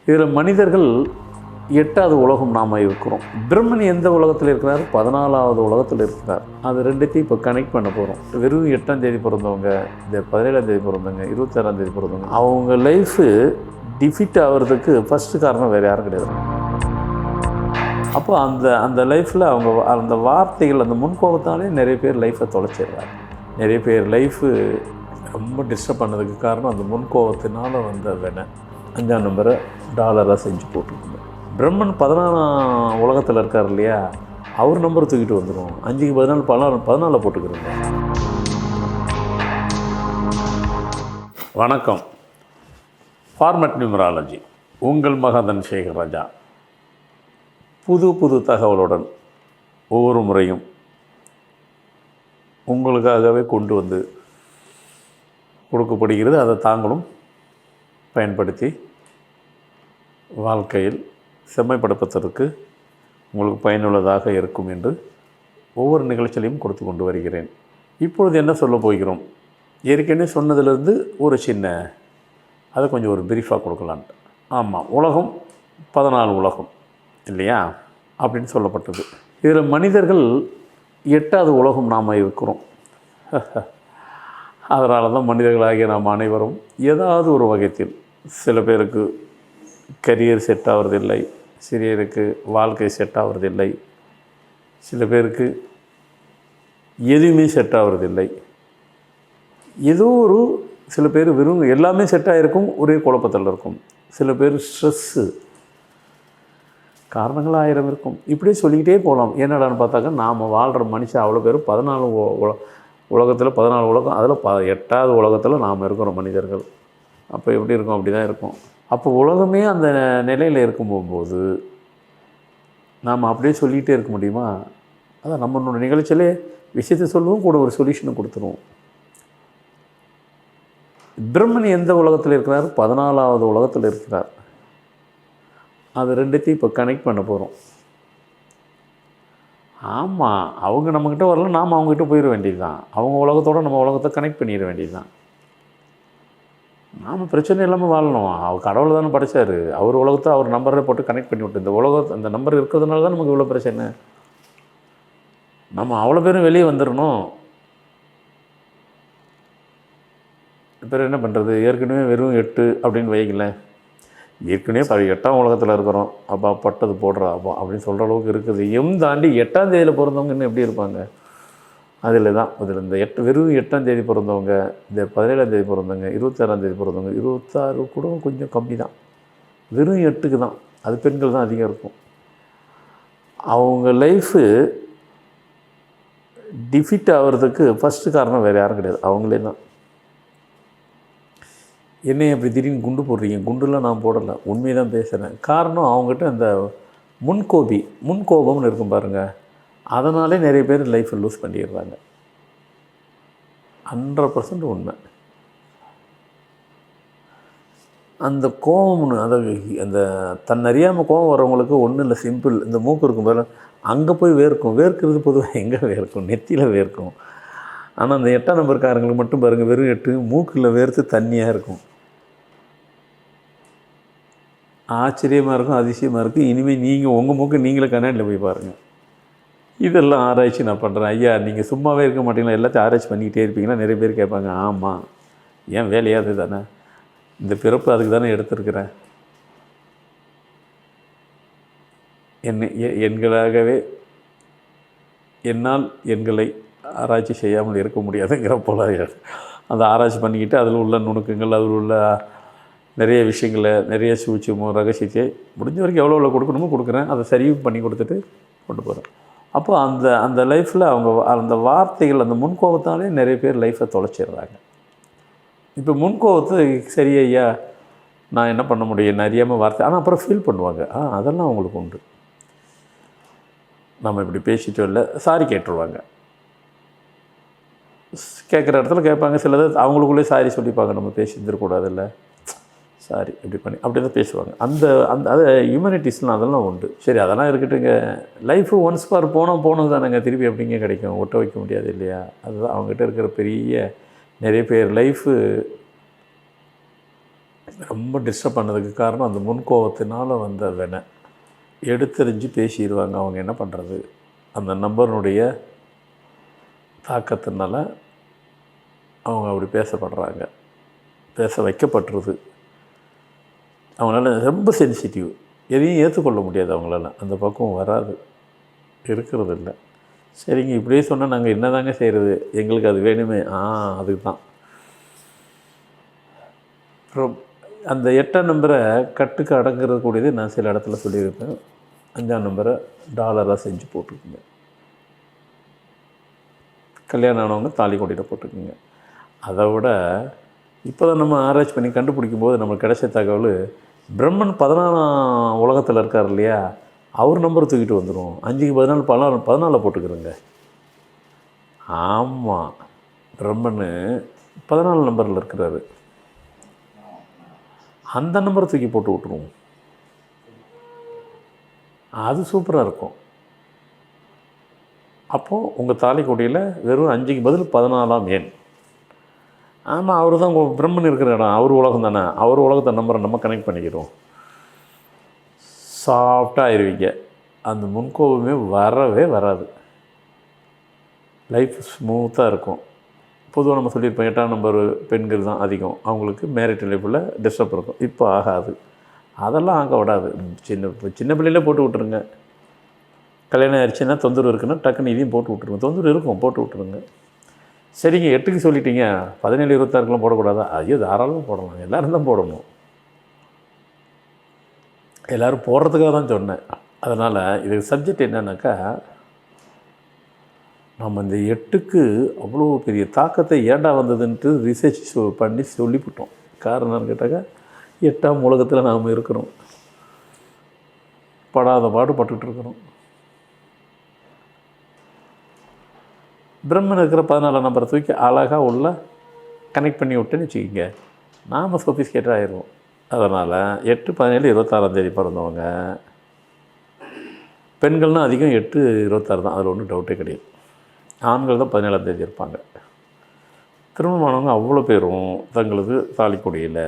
இதில் மனிதர்கள் 8வது உலகம் நாம் இருக்கிறோம். பிரம்மன் எந்த உலகத்தில் இருக்கிறார்? 14வது உலகத்தில் இருக்கிறார். அது ரெண்டுத்தையும் இப்போ கனெக்ட் பண்ண போகிறோம். வெறும் 8ஆம் தேதி பிறந்தவங்க, இந்த 17ஆம் தேதி பிறந்தவங்க, 26ஆம் தேதி பிறந்தவங்க, அவங்க லைஃபு டிஃபிட் ஆகிறதுக்கு ஃபஸ்ட்டு காரணம் வேறு யாரும் கிடையாது. அப்போ அந்த லைஃப்பில் அவங்க அந்த வார்த்தைகள், அந்த முன்கோபத்தாலே நிறைய பேர் லைஃப்பை தொலைச்சிடுறாங்க. நிறைய பேர் லைஃபு ரொம்ப டிஸ்டர்ப் பண்ணதுக்கு காரணம் அந்த முன்கோபத்தினால் வந்த வேணை. 5ஆம் நம்பரை டாலராக செஞ்சு போட்டுருக்கோம். பிரம்மன் 14ஆம் உலகத்தில் இருக்கார் இல்லையா, அவர் நம்பரை தூக்கிட்டு வந்துடும். 5க்கு 14 14 போட்டுக்கிறோங்க. வணக்கம். ஃபார்மட் நியூமராலஜி, உங்கள் மகதன் சேகர் ராஜா. புது தகவலுடன் ஒவ்வொரு முறையும் உங்களுக்காகவே கொண்டு வந்து கொடுக்கப்படுகிறது. அதை தாங்களும் பயன்படுத்தி வாழ்க்கையில் செம்மைப்படுத்துவதற்கு உங்களுக்கு பயனுள்ளதாக இருக்கும் என்று ஒவ்வொரு நிகழ்ச்சியிலையும் கொடுத்து கொண்டு வருகிறேன். இப்பொழுது என்ன சொல்ல போகிறோம்? ஏற்கனவே சொன்னதிலிருந்து ஒரு சின்ன அதை கொஞ்சம் ஒரு பிரீஃபாக கொடுக்கலான்ட்டு. ஆமாம், உலகம் 14 உலகம் இல்லையா அப்படின்னு சொல்லப்பட்டது. இதில் மனிதர்கள் 8வது உலகம் நாம் இருக்கிறோம். அதனால தான் மனிதர்களாகிய நாம் அனைவரும் ஏதாவது ஒரு வகையில், சில பேருக்கு கரியர் செட் ஆகிறதில்லை, சிலருக்கு வாழ்க்கை செட் ஆகிறதில்லை, சில பேருக்கு எதுவுமே செட் ஆகிறதில்லை, ஏதோ ஒரு சில பேர் வெறும் எல்லாமே செட் ஆகிருக்கும், ஒரே குழப்பத்தில் இருக்கும். சில பேர் ஸ்ட்ரெஸ்ஸு, காரணங்கள் 1000 இருக்கும். இப்படியே சொல்லிக்கிட்டே போகலாம். என்னடான்னு பார்த்தாக்கா நாம் வாழ்கிற மனுஷன் அவ்வளோ பேர் 14 உலகத்தில் 14 உலகம், அதில் 8வது உலகத்தில் நாம் இருக்கிறோம் மனிதர்கள். அப்போ எப்படி இருக்கும்? அப்படி தான் இருக்கும். அப்போ உலகமே அந்த நிலையில் இருக்கும்போது நாம் அப்படியே சொல்லிகிட்டே இருக்க முடியுமா? அதான் நம்மளோட நிகழ்ச்சியிலே விஷயத்தை சொல்லுவோம், கூட ஒரு சொல்யூஷனை கொடுத்துருவோம். பிரம்மன் எந்த உலகத்தில் இருக்கிறார்? 14வது உலகத்தில் இருக்கிறார். அது ரெண்டுத்தையும் இப்போ கனெக்ட் பண்ண போகிறோம். ஆமாம், அவங்க நம்மக்கிட்ட வரல, நாம் அவங்ககிட்ட போயிட வேண்டியது தான். அவங்க உலகத்தோடு நம்ம உலகத்தை கனெக்ட் பண்ணிட வேண்டியது தான். நாம் பிரச்சனை இல்லாமல் வாழணும். அவர் கடவுள் தானே படைச்சார். அவர் உலகத்தை அவர் நம்பரை போட்டு கனெக்ட் பண்ணி விட்டு, இந்த உலகத்தை அந்த நம்பர் இருக்கிறதுனால தான் நமக்கு இவ்வளோ பிரச்சனை. நம்ம அவ்வளோ பேரும் வெளியே வந்துடணும். இப்போ என்ன பண்ணுறது? ஏற்கனவே வெறும் 8 அப்படின்னு வைக்கல, ஏற்கனவே 8ஆம் உலகத்தில் இருக்கிறோம், அப்பா பட்டது போடுறா அப்பா அப்படின்னு சொல்கிற அளவுக்கு இருக்குது. தாண்டி 8ஆம் தேதியில் பிறந்தவங்க இன்னும் எப்படி இருப்பாங்க? அதில் இந்த வெறும் 8ஆம் தேதி பிறந்தவங்க, இந்த 17ஆம் தேதி பிறந்தவங்க, 26ஆம் தேதி பிறந்தவங்க, 26 கூட கொஞ்சம் கம்மி தான், வெறும் 8க்கு தான். அது பெண்கள் தான் அதிகம் இருக்கும். அவங்க லைஃபு டிஃபிட் ஆகிறதுக்கு ஃபஸ்ட்டு காரணம் வேறு யாரும் கிடையாது, அவங்களே தான். என்னை அப்படி திடீர்னு குண்டு போடுறீங்க? குண்டுலாம் நான் போடலை, உண்மையை தான் பேசுகிறேன். காரணம் அவங்ககிட்ட அந்த முன்கோபம்னு இருக்கும் பாருங்கள், அதனாலே நிறைய பேர் லைஃப்பை லூஸ் பண்ணிடுறாங்க. 100% உண்மை. அந்த கோபம்னு, அந்த தன்னறியாமல் கோபம் வரவங்களுக்கு ஒன்றும் இல்லை, சிம்பிள். இந்த மூக்கு இருக்கும் பாரு, அங்கே போய் வேர்க்கும். வேர்க்கிறது பொதுவாக எங்கே வேர்க்கும்? நெத்தியில் வேர்க்கும். ஆனால் அந்த 8ஆம் நம்பர்காரங்களுக்கு மட்டும் பாருங்கள், வெறும் 8 மூக்கில் வேர்த்து தண்ணியாக இருக்கும். ஆச்சரியமாக இருக்கும், அதிசயமாக இருக்கும். இனிமேல் நீங்கள் உங்கள் மூக்கு நீங்களே கண்ணாடியில் போய் பாருங்கள். இதெல்லாம் ஆராய்ச்சி நான் பண்ணுறேன். ஐயா, நீங்கள் சும்மாவே இருக்க மாட்டீங்களா, எல்லாத்தையும் ஆராய்ச்சி பண்ணிக்கிட்டே இருப்பீங்கன்னா நிறைய பேர் கேட்பாங்க. ஆமாம், ஏன் வேலையாக அது தானே, இந்த பிறப்பு அதுக்கு தானே எடுத்துருக்கிறேன். எண்களாகவே என்னால் எண்களை ஆராய்ச்சி செய்யாமல் இருக்க முடியாதுங்கிற போல அந்த ஆராய்ச்சி பண்ணிக்கிட்டு அதில் உள்ள நுணுக்கங்கள், அதில் உள்ள நிறைய விஷயங்களை, நிறைய சூட்சமோ ரகசியத்தை முடிஞ்ச வரைக்கும் எவ்வளோ கொடுக்கணுமோ கொடுக்குறேன். அதை சரியும் பண்ணி கொடுத்துட்டு கொண்டு போகிறேன். அப்போ அந்த லைஃப்பில் அவங்க அந்த வார்த்தைகள், அந்த முன்கோபத்தாலே நிறைய பேர் லைஃப்பை தொலைச்சிடுறாங்க. இப்போ முன்கோபத்தை சரி ஐயா நான் என்ன பண்ண முடியும், அறியாமல் வார்த்தை, ஆனால் அப்புறம் ஃபீல் பண்ணுவாங்க. அதெல்லாம் அவங்களுக்கு உண்டு. நம்ம இப்படி பேசிட்டோம் இல்லை, சாரி கேட்டுருவாங்க. கேட்குற இடத்துல கேட்பாங்க. சிலது அவங்களுக்குள்ளே சாரி சொல்லிப்பாங்க, நம்ம பேசியிருந்துருக்கூடாது இல்லை, சாரி இப்படி பண்ணி அப்படி தான் பேசுவாங்க. அது ஹியூமனிட்டிஸ்லாம் அதெல்லாம் உண்டு. சரி, அதெல்லாம் இருக்கட்டுங்க. லைஃபு ஒன்ஸ் ஃபார் போனது தானேங்க, திருப்பி எப்படிங்க கிடைக்கும்? ஒட்ட வைக்க முடியாது இல்லையா? அதுதான் அவங்ககிட்ட இருக்கிற பெரிய நிறைய பேர் லைஃபு ரொம்ப டிஸ்டர்ப் பண்ணதுக்கு காரணம் அந்த முன்கோபத்தினால் வந்த வெனை. எடுத்தெறிஞ்சு பேசிடுவாங்க. அவங்க என்ன பண்ணுறது, அந்த நம்பருடைய தாக்கத்தினால அவங்க அப்படி பேசப்படுறாங்க, பேச வைக்கப்பட்டுருது. அவங்களால ரொம்ப சென்சிட்டிவ், எதையும் ஏற்றுக்கொள்ள முடியாது அவங்களால, அந்த பக்கம் வராது, இருக்கிறது இல்லை. சரிங்க, இப்படியே சொன்னால் நாங்கள் என்ன தாங்க செய்கிறது, எங்களுக்கு அது வேணுமே. அதுக்கு தான். அப்புறம் அந்த 8ஆம் நம்பரை கட்டுக்கு அடங்கிறது கூடியது நான் சில இடத்துல சொல்லியிருப்பேன். 5ஆம் நம்பரை டாலராக செஞ்சு போட்டுக்குங்க. கல்யாணம் ஆனவங்க தாலி கொடியில் போட்டுக்குங்க. அதை விட இப்போ தான் நம்ம ஆராய்ச்சி பண்ணி கண்டுபிடிக்கும் போது நம்மளுக்கு கிடைச்ச தகவல், பிரம்மன் 14ஆம் உலகத்தில் இருக்கார் இல்லையா, அவர் நம்பர் தூக்கிட்டு வந்துடும். 5க்கு 14 14 போட்டுக்கிறோங்க. ஆமாம், பிரம்மன் 14 நம்பரில் இருக்கிறாரு. அந்த நம்பரை தூக்கி போட்டு விட்ருவோம், அது சூப்பராக இருக்கும். அப்போது உங்கள் தாலி கொடியில் வெறும் 5க்கு பதில் 14ஆம் எண். ஆமாம், அவர் தான் உங்கள் பிரம்மன் இருக்கிற இடம், அவர் உலகம் தானே, அவர் உலகத்தை நம்பரை நம்ம கனெக்ட் பண்ணிக்கிறோம். சாஃப்டாக ஆயிடுவீங்க. அந்த முன்கோபமே வரவே வராது. லைஃப் ஸ்மூத்தாக இருக்கும். பொதுவாக நம்ம சொல்லியிருப்போம், 8ஆம் நம்பர் பெண்கள் தான் அதிகம், அவங்களுக்கு மேரிட் லைஃப்பில் டிஸ்டர்ப் இருக்கும். இப்போ ஆகாது, அதெல்லாம் ஆக விடாது. சின்ன பிள்ளையிலே போட்டு விட்ருங்க. கல்யாணம் ஆயிடுச்சுன்னா தொந்தரவு இருக்குன்னா டக்குன்னு இதையும் போட்டு விட்ருங்க. தொந்தரவு இருக்கும், போட்டு விட்ருங்க. சரிங்க, 8க்கு சொல்லிட்டீங்க, 17 26க்கெலாம் போடக்கூடாதா? ஐயோ, தாராளமாக போடலாம், எல்லோரும் தான் போடணும். எல்லோரும் போடுறதுக்காக தான் சொன்னேன். அதனால் இதுக்கு சப்ஜெக்ட் என்னன்னாக்கா, நம்ம இந்த 8க்கு அவ்வளோ பெரிய தாக்கத்தை ஏண்டா வந்ததுன்ட்டு ரிசர்ச் பண்ணி சொல்லிவிட்டோம். காரணம் என்னன்னு கேட்டாக்கா, 8ஆம் உலகத்தில் நாம் இருக்கிறோம், படாத பாடுபட்டுக்கிட்டு இருக்கிறோம். பிரம்மன் இருக்கிற 14ஆம் நம்பரை தூக்கி அழகாக உள்ள கனெக்ட் பண்ணி விட்டுன்னு வச்சுக்கிங்க, நாம் சொஃபிஸ்கேட்டாக ஆயிடுவோம். அதனால் 8, 17, 26ஆம் தேதி பிறந்தவங்க பெண்கள்னால் அதிகம் 8, 26 தான், அதில் ஒன்றும் டவுட்டே கிடையாது. ஆண்கள் தான் 17ஆம் தேதி இருப்பாங்க. திருமணமானவங்க அவ்வளோ பேரும் தங்களது தாலிக்கொடியில்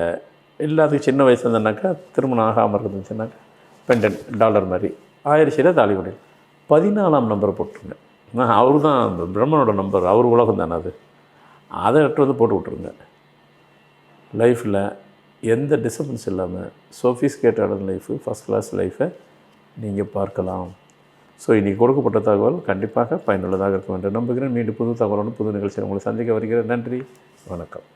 எல்லாத்துக்கும் சின்ன வயசு இருந்தனாக்கா, திருமணம் ஆகாமல் இருந்துச்சுனாக்கா பெண்டன் டாலர் மாதிரி ஆயிரச்சியில் தாலிக்கொடியில் 14ஆம் நம்பரை போட்டுருங்க. அவரு தான் அந்த பிரம்மனோட நம்பர், அவர் உலகம் தானே அது, அதை வந்து போட்டு விட்ருங்க. லைஃப்பில் எந்த டிஸ்டர்பன்ஸ் இல்லாமல் சோஃபிஸ்கேட்டடான லைஃபு, ஃபஸ்ட் கிளாஸ் லைஃப்பை நீங்கள் பார்க்கலாம். ஸோ இன்றைக்கி கொடுக்கப்பட்ட தகவல் கண்டிப்பாக பயனுள்ளதாக இருக்கும் என்று நம்புகிறேன். மீண்டும் புது தகவலோடு புது நிகழ்ச்சியில் உங்களை சந்திக்க வருகிறேன். நன்றி, வணக்கம்.